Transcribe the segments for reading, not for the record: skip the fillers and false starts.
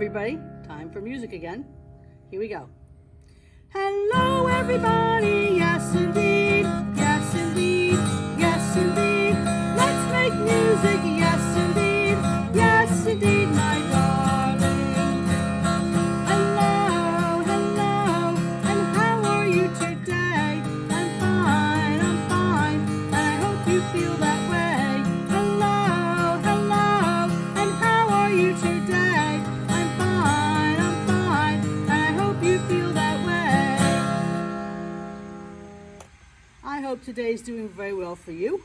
everybody. Time for music again. Here we go. Hello, everybody. Yes, indeed. Yes, indeed. Yes, indeed. Let's make music. Yes, indeed. Yes, indeed, my darling. Hello, hello. And how are you today? I'm fine, and I hope you feel that way. Hello, hello. And how are you today? I'm fine, and I hope you feel that way. I hope today's doing very well for you.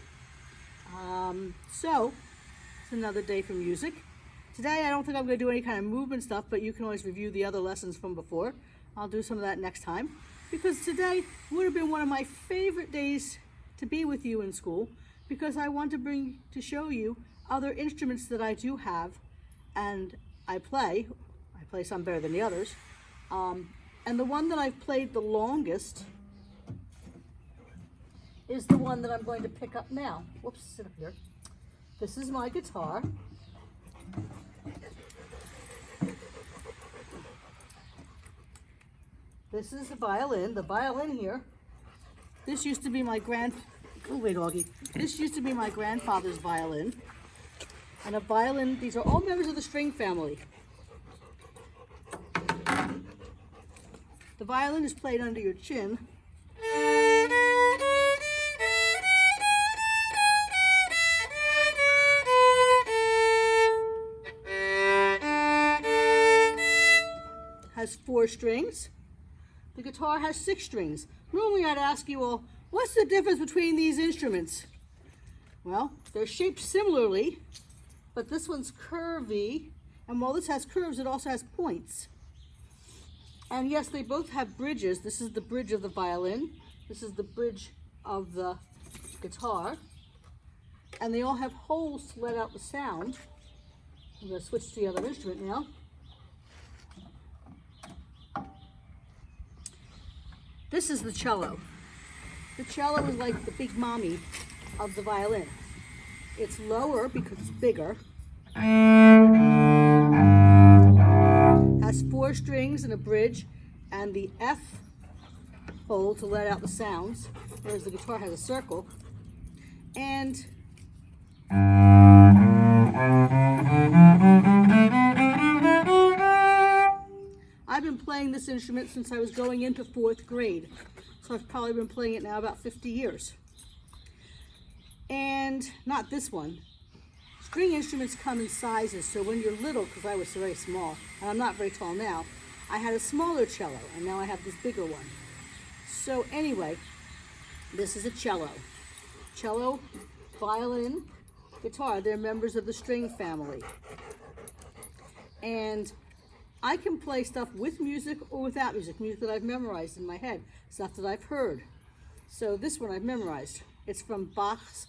So, it's another day for music. Today I don't think I'm going to do any kind of movement stuff, but you can always review the other lessons from before. I'll do some of that next time, because today would have been one of my favorite days to be with you in school, because I want to show you other instruments that I do have, and I play some better than the others. And the one that I've played the longest is the one that I'm going to pick up now. Whoops, sit up here. This is my guitar. This is a violin. The violin here. This used to be my This used to be my grandfather's violin. And a violin, these are all members of the string family. The violin is played under your chin. Has 4 strings. The guitar has 6 strings. Normally I'd ask you, well, what's the difference between these instruments? Well, they're shaped similarly, but this one's curvy, and while this has curves, it also has points. And yes, they both have bridges. This is the bridge of the violin. This is the bridge of the guitar. And they all have holes to let out the sound. I'm going to switch to the other instrument now. This is the cello. The cello is like the big mommy of the violin. It's lower because it's bigger. Has 4 strings and a bridge and the F hole to let out the sounds, whereas the guitar has a circle. And I've been playing this instrument since I was going into 4th grade. So I've probably been playing it now about 50 years. And not this one. String instruments come in sizes, so when you're little, because I was very small, and I'm not very tall now, I had a smaller cello, and now I have this bigger one. So anyway, this is a cello. Cello, violin, guitar, they're members of the string family. And I can play stuff with music or without music that I've memorized in my head, stuff that I've heard. So this one I've memorized. It's from Bach's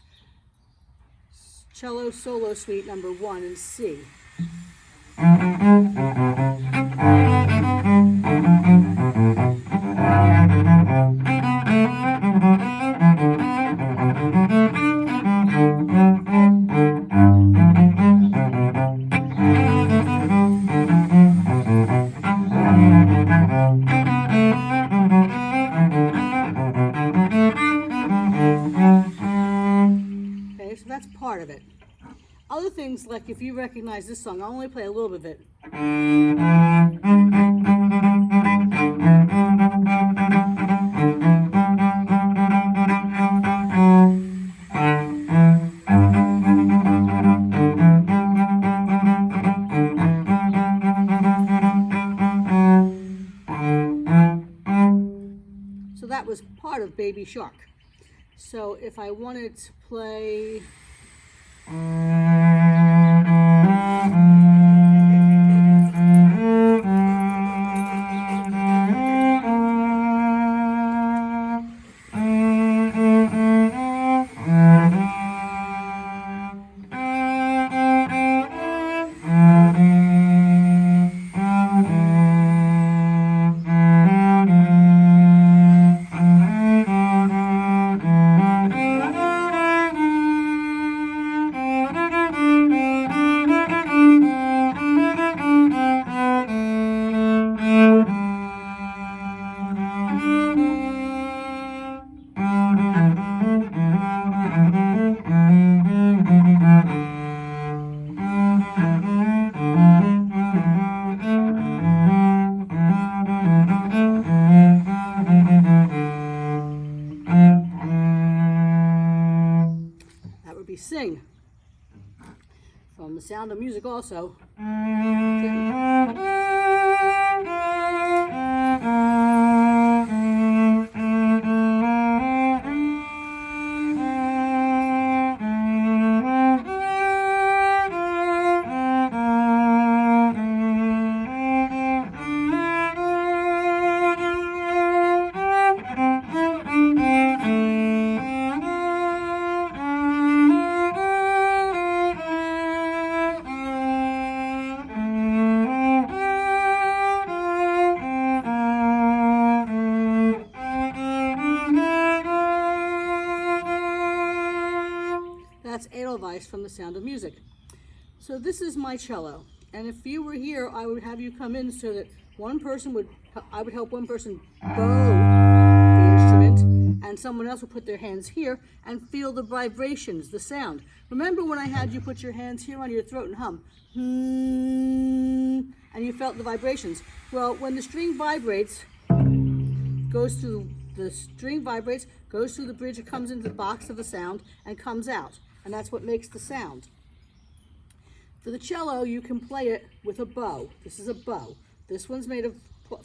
Cello Solo Suite number 1 in C. That's part of it. Other things, like if you recognize this song, I'll only play a little bit of it. So that was part of Baby Shark. So if I wanted to play violin. From The Sound of Music also. That's Edelweiss from The Sound of Music. So this is my cello, and if you were here, I would have you come in so that I would help one person bow the instrument, and someone else would put their hands here and feel the vibrations, the sound. Remember when I had you put your hands here on your throat and hum, and you felt the vibrations? Well, when the string vibrates, goes through the bridge, it comes into the box of the sound and comes out. And that's what makes the sound. For the cello, you can play it with a bow. This is a bow. This one's made of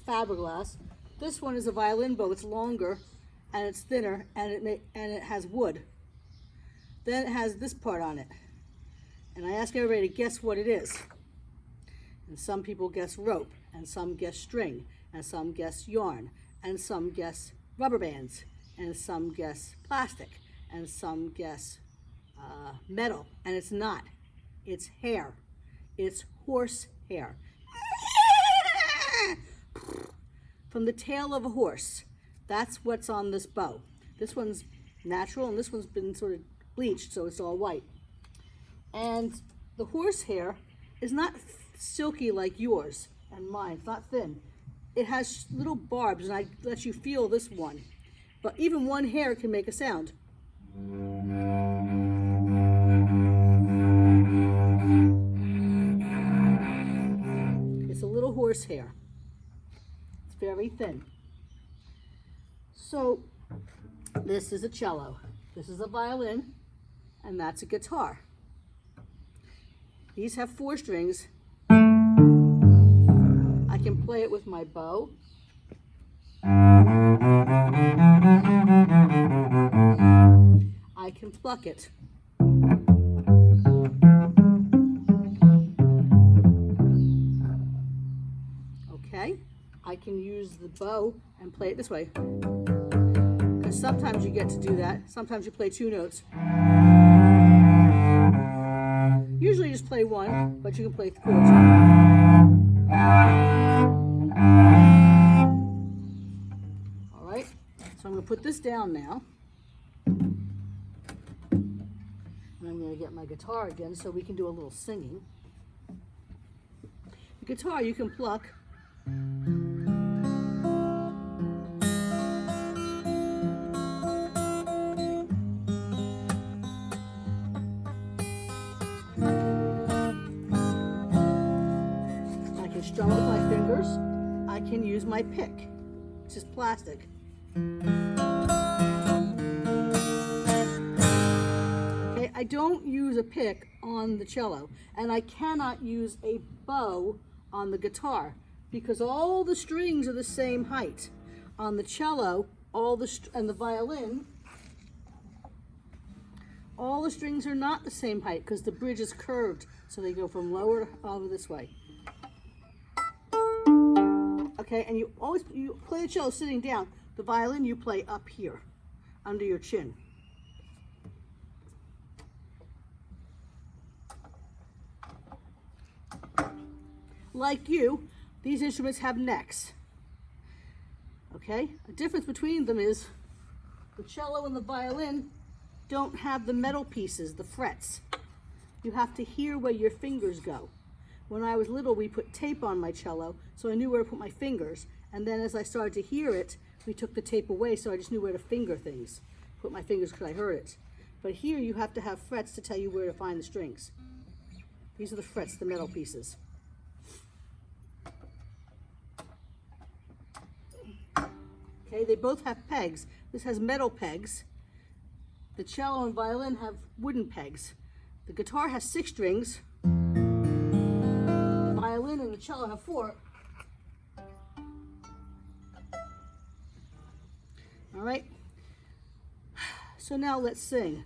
fiberglass. This one is a violin bow. It's longer and it's thinner, and it has wood. Then it has this part on it. And I ask everybody to guess what it is. And some people guess rope, and some guess string, and some guess yarn, and some guess rubber bands, and some guess plastic, and some guess metal, and it's not. It's hair. It's horse hair. From the tail of a horse. That's what's on this bow. This one's natural, and this one's been sort of bleached, so it's all white. And the horse hair is not silky like yours and mine. It's not thin. It has little barbs, and I let you feel this one. But even one hair can make a sound. It's a little horse hair. It's very thin. So this is a cello. This is a violin, and that's a guitar. These have 4 strings. I can play it with my bow. I can pluck it. Okay, I can use the bow and play it this way. Because sometimes you get to do that. Sometimes you play 2 notes. Usually you just play 1, but you can play chords. All right, so I'm going to put this down now. And I'm going to get my guitar again so we can do a little singing. The guitar you can pluck. I can strum with my fingers. I can use my pick, which is plastic. I don't use a pick on the cello, and I cannot use a bow on the guitar because all the strings are the same height. On the cello, and the violin, all the strings are not the same height because the bridge is curved, so they go from lower to over this way. Okay, and you play the cello sitting down. The violin you play up here, under your chin. Like you, these instruments have necks. Okay? The difference between them is the cello and the violin don't have the metal pieces, the frets. You have to hear where your fingers go. When I was little, we put tape on my cello, so I knew where to put my fingers. And then as I started to hear it, we took the tape away, so I just knew where to finger things. Put my fingers because I heard it. But here you have to have frets to tell you where to find the strings. These are the frets, the metal pieces. Okay, they both have pegs. This has metal pegs. The cello and violin have wooden pegs. The guitar has 6 strings. The violin and the cello have 4. All right. So now let's sing.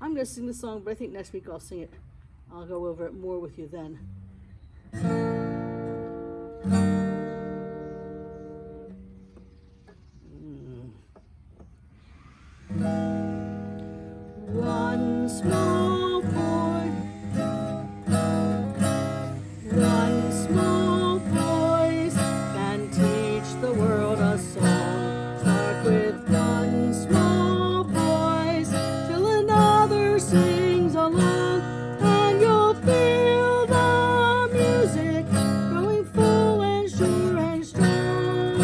I'm going to sing the song, but I think next week I'll sing it. I'll go over it more with you then. One small boy, one small voice can teach the world a song. Start with one small voice till another sings along, and you'll feel the music growing full and sure and strong.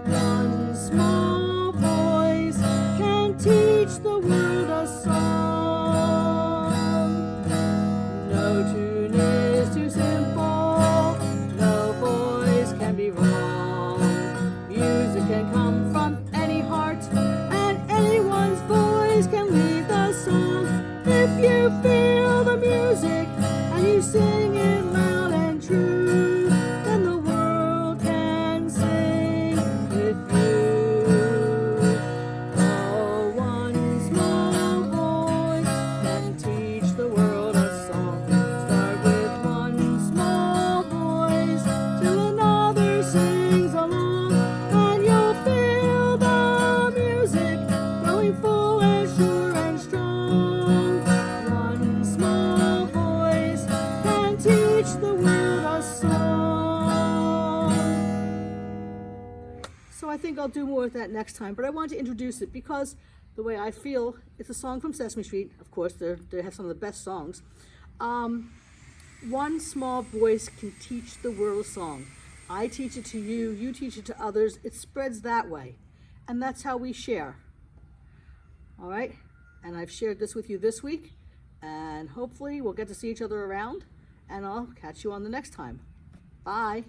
One small voice can teach the world a song. No tune is too simple, no voice can be wrong. Music can come from any heart, and anyone's voice can lead the song. If you feel the music and you sing it loud and true, then the world can sing with you. Oh, one small voice can teach the world a song. Start with one small voice till another sings along, and you'll feel the music growing full and sure and strong. One small voice can teach the world a song. So I think I'll do more with that next time, but I want to introduce it because the way I feel, it's a song from Sesame Street. Of course, they have some of the best songs. One small voice can teach the world a song. I teach it to you, you teach it to others. It spreads that way, and that's how we share. All right, and I've shared this with you this week, and hopefully we'll get to see each other around, and I'll catch you on the next time. Bye.